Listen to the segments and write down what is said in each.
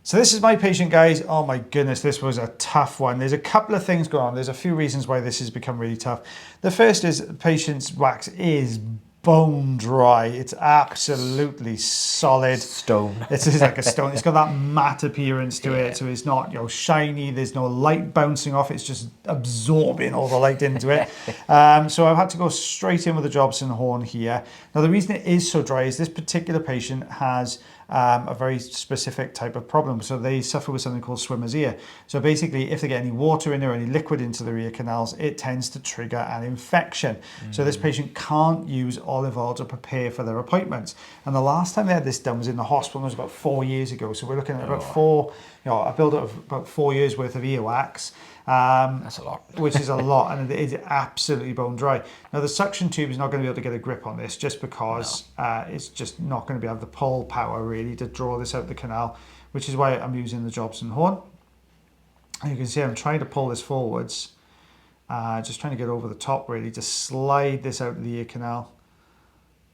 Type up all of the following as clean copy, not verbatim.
So this is my patient, guys. Oh my goodness, this was a tough one. There's a couple of things going on. There's a few reasons why this has become really tough. The first is the patient's wax is bone dry. It's absolutely solid. Stone. This is like a stone. It's got that matte appearance to it, so it's not, you know, shiny. There's no light bouncing off. It's just absorbing all the light into it. So I've had to go straight in with the Jobson horn here. Now the reason it is so dry is this particular patient has a very specific type of problem. So they suffer with something called swimmer's ear. So basically, if they get any water in there or any liquid into their ear canals, it tends to trigger an infection. So this patient can't use olive oil to prepare for their appointments. And the last time they had this done was in the hospital. It was about 4 years ago. So we're looking at about a build-up of about 4 years worth of earwax. That's a lot. Which is a lot, and it is absolutely bone dry. Now the suction tube is not going to be able to get a grip on this just because it's just not going to be able to pull power really to draw this out the canal, which is why I'm using the Jobson horn. And you can see I'm trying to pull this forwards, just trying to get over the top really to slide this out of the ear canal.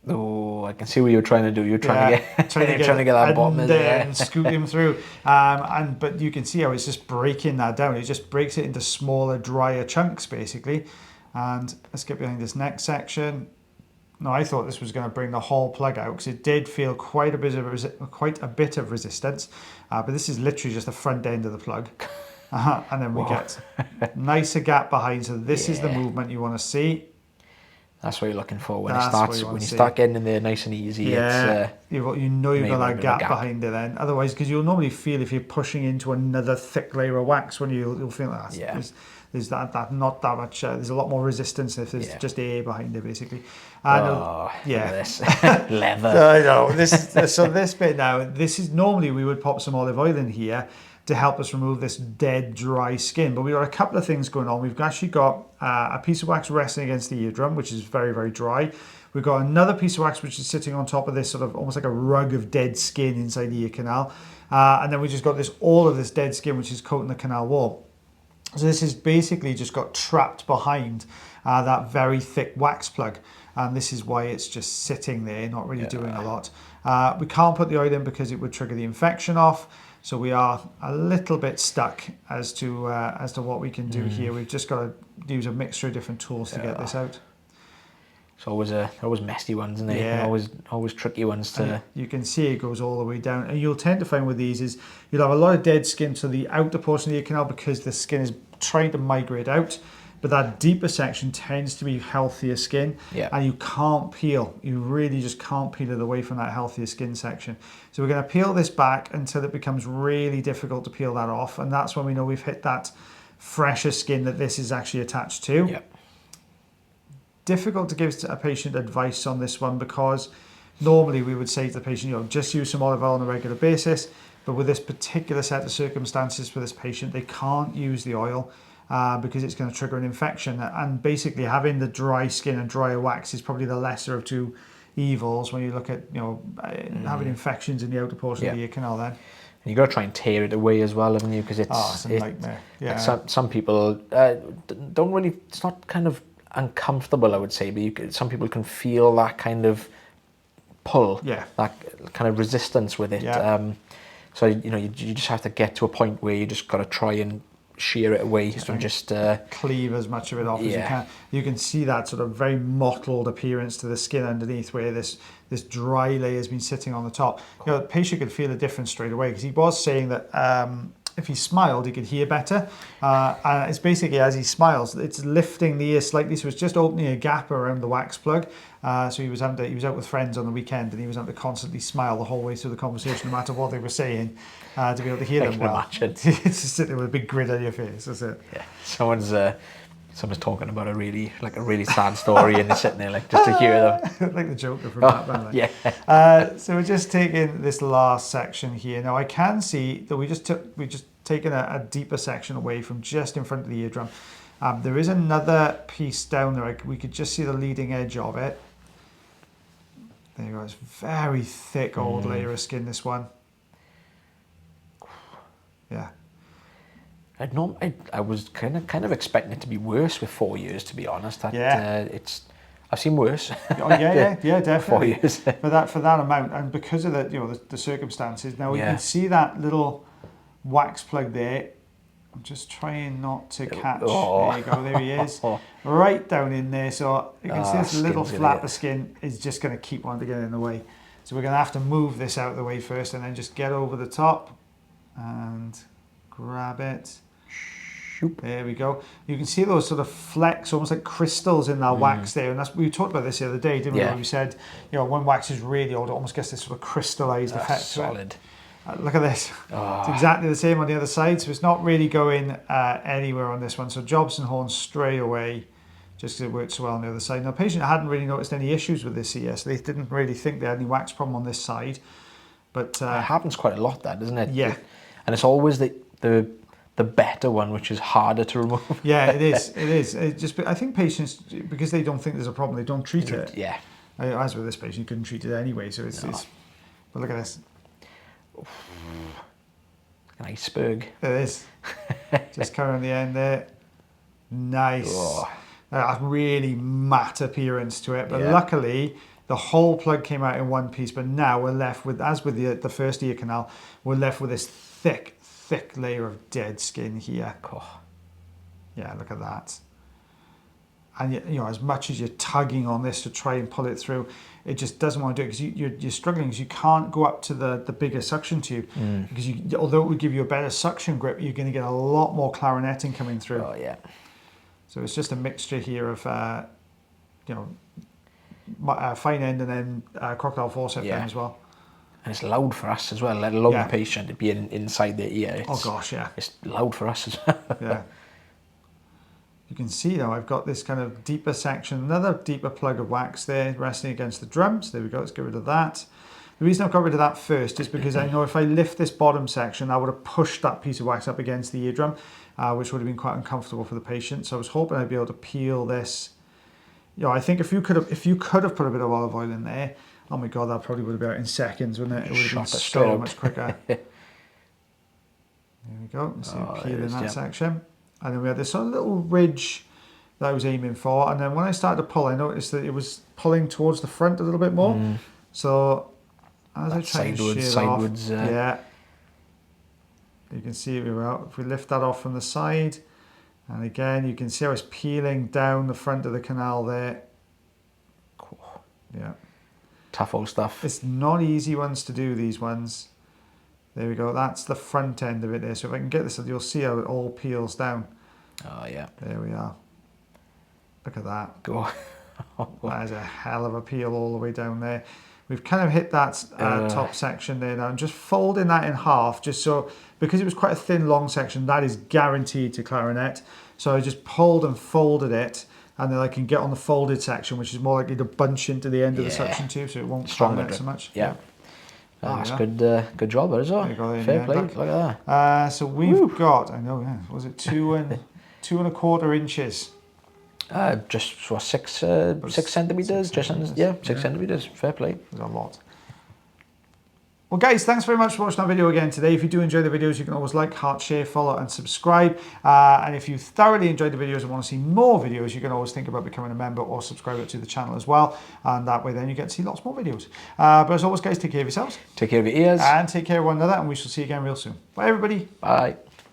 Oh, I can see what you're trying to do. You're trying to get that bottom in there and scoot him through. But you can see how it's just breaking that down. It just breaks it into smaller, drier chunks, basically. And let's get behind this next section. Now, I thought this was going to bring the whole plug out because it did feel quite a bit of resistance. But this is literally just the front end of the plug. And then we get nicer gap behind. So this is the movement you want to see. That's what you're looking for when you start getting in there nice and easy. Yeah, you know you've got that gap behind it then. Otherwise, because you'll normally feel if you're pushing into another thick layer of wax when you'll feel that there's that not that much. There's a lot more resistance if there's just air behind it, basically. This leather. I know. So this bit now. This is normally we would pop some olive oil in here to help us remove this dead, dry skin. But we've got a couple of things going on. We've actually got a piece of wax resting against the eardrum, which is very, very dry. We've got another piece of wax which is sitting on top of this sort of almost like a rug of dead skin inside the ear canal. And then we just got all of this dead skin which is coating the canal wall. So this is basically just got trapped behind that very thick wax plug. And this is why it's just sitting there, not really doing a lot. We can't put the oil in because it would trigger the infection off. So we are a little bit stuck as to what we can do here. We've just got to use a mixture of different tools to get this out. It's always messy ones, isn't it? Yeah. Always tricky ones to. You can see it goes all the way down, and you'll tend to find with these is you'll have a lot of dead skin to the outer portion of the ear canal because the skin is trying to migrate out. But that deeper section tends to be healthier skin, and you can't peel. You really just can't peel it away from that healthier skin section. So we're going to peel this back until it becomes really difficult to peel that off, and that's when we know we've hit that fresher skin that this is actually attached to. Yep. Difficult to give a patient advice on this one because normally we would say to the patient, just use some olive oil on a regular basis. But with this particular set of circumstances for this patient, they can't use the oil. Because it's going to trigger an infection, and basically having the dry skin and drier wax is probably the lesser of two evils when you look at having infections in the outer portion of the ear canal. Then and you got to try and tear it away as well, haven't you? Because it's a nightmare. Yeah. Like some people don't really. It's not kind of uncomfortable, I would say, but some people can feel that kind of pull, that kind of resistance with it. Yeah. So you just have to get to a point where you just got to try and shear it away and just cleave as much of it off as you can. You can see that sort of very mottled appearance to the skin underneath where this dry layer has been sitting on the top. The patient could feel a difference straight away because he was saying that if he smiled, he could hear better. And it's basically as he smiles, it's lifting the ear slightly, so it's just opening a gap around the wax plug. So he was out with friends on the weekend, and he was having to constantly smile the whole way through the conversation, no matter what they were saying, to be able to hear them well. It's just sitting with a big grin on your face. That's it. Yeah, someone's talking about a really sad story, and they're sitting there just to hear them. Like the Joker from Batman. Yeah. So we're just taking this last section here. Now I can see that we just taken a deeper section away from just in front of the eardrum. There is another piece down there. We could just see the leading edge of it. There you go. It's very thick old layer of skin, this one. Yeah. I was kind of expecting it to be worse with 4 years, to be honest. I've seen worse. Yeah, definitely. 4 years. for that amount, and because of the circumstances. Now we can see that little wax plug there. I'm just trying not to catch. There you go, there he is. Right down in there. So you can see this little flap of skin is just going to keep wanting to get in the way. So we're going to have to move this out of the way first and then just get over the top and grab it. Shoop. There we go. You can see those sort of flecks, almost like crystals in that wax there. And we talked about this the other day, didn't we? Where we said, you know, when wax is really old, it almost gets this sort of crystallized effect. Solid. Look at this. It's exactly the same on the other side, so it's not really going anywhere on this one. So Jobson horn straight away, just because it worked so well on the other side. Now, the patient hadn't really noticed any issues with this here, so they didn't really think they had any wax problem on this side. But it happens quite a lot, that, doesn't it? Yeah. And it's always the better one, which is harder to remove. Yeah, it is. It is. I think patients, because they don't think there's a problem, they don't treat it. Yeah. As with this patient, you couldn't treat it anyway. So it's but look at this. An iceberg. It is. Just coming on the end there. Nice. A really matte appearance to it. But luckily, the whole plug came out in one piece. But now we're left with, as with the first ear canal, we're left with this thick layer of dead skin here. Yeah, look at that. And you know, as much as you're tugging on this to try and pull it through, it just doesn't want to do it because you're struggling because you can't go up to the bigger suction tube because although it would give you a better suction grip, you're going to get a lot more clarinetting coming through. Oh yeah. So it's just a mixture here of you know, fine end and then crocodile forceps then as well. And it's loud for us as well, let alone the patient to be inside their ear. Oh gosh, yeah. It's loud for us as well. Yeah. You can see now I've got this kind of deeper section, another deeper plug of wax there resting against the drums. There we go, let's get rid of that. The reason I've got rid of that first is because I know if I lift this bottom section, I would have pushed that piece of wax up against the eardrum, which would have been quite uncomfortable for the patient. So I was hoping I'd be able to peel this. You know, I think if you could have put a bit of olive oil in there, oh my God, that probably would have been out in seconds, wouldn't it? It would have been so much quicker. There we go, see peeling that section. And then we had this sort of little ridge that I was aiming for. And then when I started to pull, I noticed that it was pulling towards the front a little bit more. So as I try to shear it off, yeah, you can see it. If we lift that off from the side, and again, you can see how it's peeling down the front of the canal there. Yeah. Tough old stuff. It's not easy ones to do, these ones. There we go, that's the front end of it there. So if I can get this, you'll see how it all peels down. Oh yeah. There we are. Look at that. Go. That is a hell of a peel all the way down there. We've kind of hit that top section there now. I'm just folding that in half, just so, because it was quite a thin, long section, that is guaranteed to clarinet. So I just pulled and folded it, and then I can get on the folded section, which is more likely to bunch into the end of the suction tube, so it won't clarinet so much. Yeah. That's good job, is it? Fair play. Look at that. So we've got, I know, was it 2.25 inches? Just what, 6 centimeters? Just 6 centimeters. Fair play. There's a lot. Well guys, thanks very much for watching our video again today. If you do enjoy the videos, you can always like, heart, share, follow and subscribe. And if you thoroughly enjoyed the videos and want to see more videos, you can always think about becoming a member or subscriber to the channel as well. And that way then you get to see lots more videos. But as always guys, take care of yourselves. Take care of your ears. And take care of one another, and we shall see you again real soon. Bye everybody. Bye.